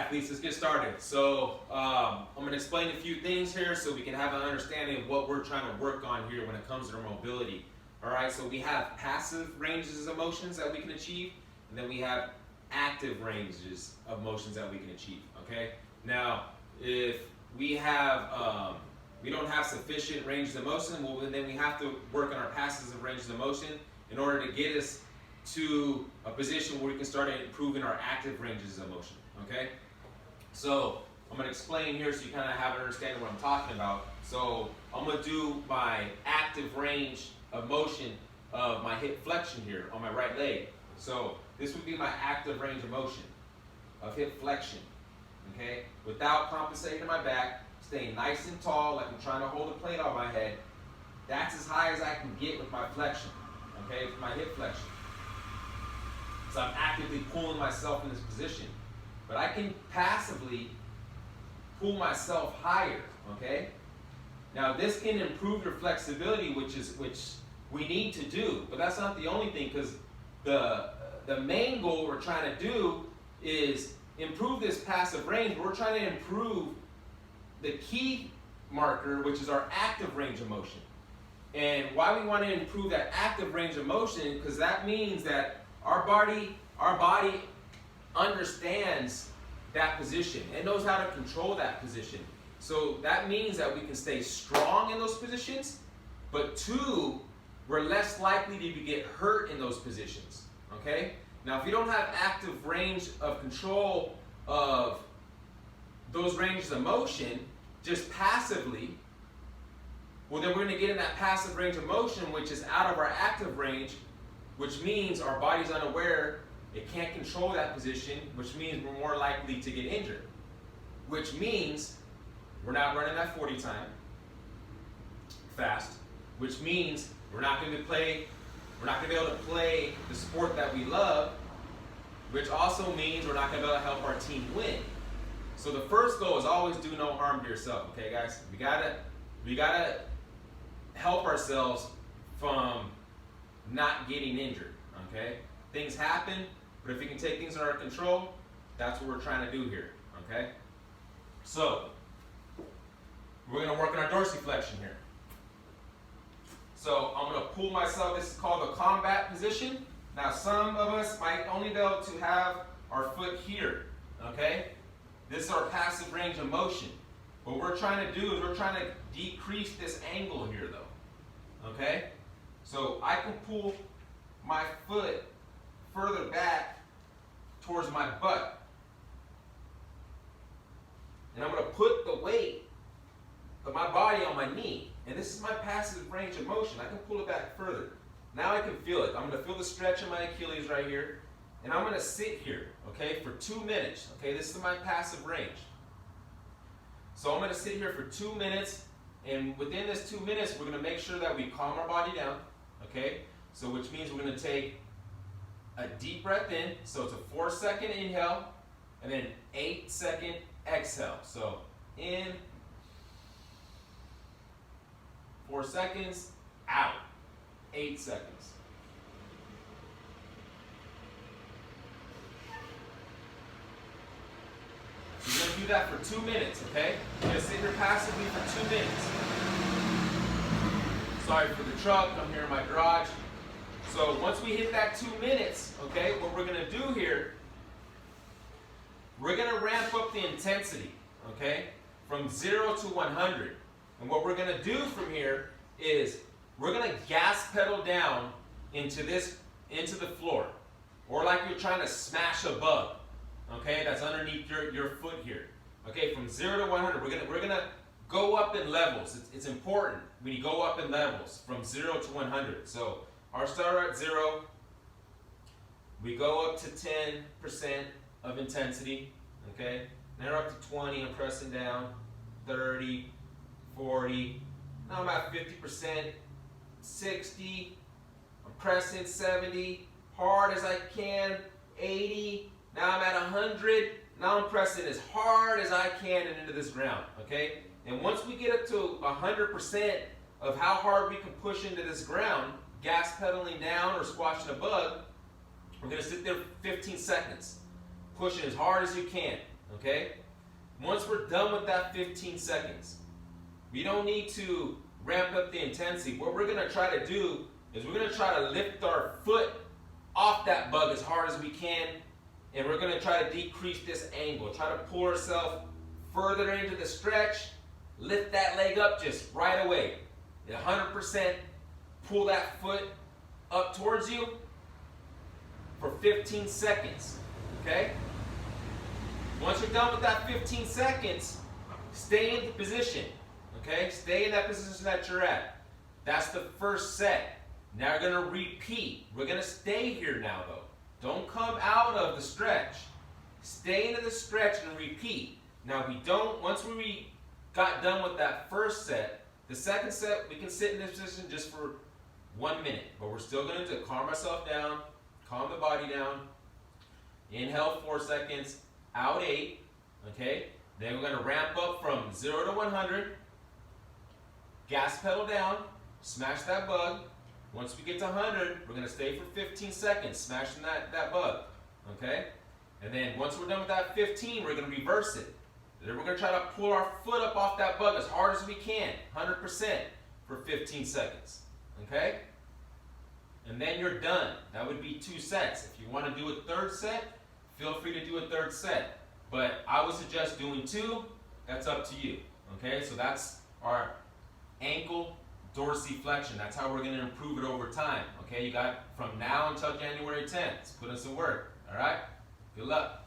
athletes, let's get started. So I'm going to explain a few things here so we can have an understanding of what we're trying to work on here when it comes to mobility. All right, so we have passive ranges of motions that we can achieve, and then we have active ranges of motions that we can achieve. Okay. Now, if we have we don't have sufficient ranges of motion, well, then we have to work on our passive ranges of motion in order to get us to a position where we can start improving our active ranges of motion. Okay, so I'm going to explain here so you kind of have an understanding of what I'm talking about. So I'm going to do my active range of motion of my hip flexion here on my right leg. So this would be my active range of motion of hip flexion. Okay, without compensating my back, staying nice and tall like I'm trying to hold a plate on my head. That's as high as I can get with my flexion. Okay, with my hip flexion. So I'm actively pulling myself in this position. But I can passively pull myself higher, okay? Now this can improve your flexibility, which we need to do, but that's not the only thing, because the main goal we're trying to do is improve this passive range. We're trying to improve the key marker, which is our active range of motion. And why we want to improve that active range of motion, because that means that our body understands that position and knows how to control that position. So that means that we can stay strong in those positions, but two, we're less likely to get hurt in those positions. Okay? Now, if you don't have active range of control of those ranges of motion, just passively, well, then we're going to get in that passive range of motion, which is out of our active range, which means our body's unaware, it can't control that position, which means we're more likely to get injured. Which means we're not running that 40 time fast, which means we're not going to be able to play the sport that we love, which also means we're not going to be able to help our team win. So the first goal is always do no harm to yourself, okay guys? We gotta help ourselves from not getting injured, okay? Things happen, but if we can take things under our control, that's what we're trying to do here, okay? So, we're going to work on our dorsiflexion here. So, I'm going to pull myself, this is called the combat position. Now, some of us might only be able to have our foot here, okay? This is our passive range of motion. What we're trying to do is we're trying to decrease this angle here, though, okay? So I can pull my foot further back towards my butt. And I'm going to put the weight of my body on my knee. And this is my passive range of motion. I can pull it back further. Now I can feel it. I'm going to feel the stretch in my Achilles right here. And I'm going to sit here, okay, for 2 minutes. Okay, this is my passive range. So I'm going to sit here for 2 minutes. And within this 2 minutes, we're going to make sure that we calm our body down. Okay, so which means we're going to take a deep breath in. So it's a 4-second inhale and then 8-second exhale. So in, 4 seconds, out, 8 seconds. So you're going to do that for 2 minutes, okay? You're going to sit here passively for 2 minutes. Sorry for the truck, I'm here in my garage. So once we hit that 2 minutes, okay, what we're going to do here, we're going to ramp up the intensity, okay, from 0 to 100. And what we're going to do from here is we're going to gas pedal down into the floor, or like you're trying to smash a bug, okay, that's underneath your foot here. Okay, from 0 to 100, we're gonna go up in levels. It's important when you go up in levels from 0 to 100. So our starter at 0, we go up to 10% of intensity, okay? Now we're up to 20, I'm pressing down, 30, 40, now I'm at 50%, 60, I'm pressing 70, hard as I can, 80, now I'm at 100, now I'm pressing as hard as I can into this ground, okay? And once we get up to 100% of how hard we can push into this ground, gas pedaling down or squashing a bug, we're going to sit there 15 seconds, pushing as hard as you can, okay? Once we're done with that 15 seconds, we don't need to ramp up the intensity. What we're gonna try to do is we're gonna try to lift our foot off that bug as hard as we can, and we're gonna try to decrease this angle. Try to pull ourselves further into the stretch, lift that leg up just right away. 100% pull that foot up towards you for 15 seconds, okay? Once you're done with that 15 seconds, stay in the position, okay? Stay in that position that you're at. That's the first set. Now we're gonna repeat. We're gonna stay here now though. Don't come out of the stretch. Stay into the stretch and repeat. Now once we got done with that first set, the second set, we can sit in this position just for 1 minute, but we're still gonna do calm ourselves down, calm the body down. Inhale 4 seconds, out 8, okay? Then we're gonna ramp up from 0 to 100, gas pedal down, smash that bug. Once we get to 100, we're gonna stay for 15 seconds, smashing that bug, okay? And then once we're done with that 15, we're gonna reverse it. Then we're gonna try to pull our foot up off that bug as hard as we can, 100% for 15 seconds, okay? And then you're done. That would be 2 sets. If you wanna do a third set, feel free to do a third set. But I would suggest doing 2, that's up to you, okay? So that's our ankle dorsiflexion. That's how we're gonna improve it over time, okay? You got from now until January 10th. Let's put in some work, all right? Good luck.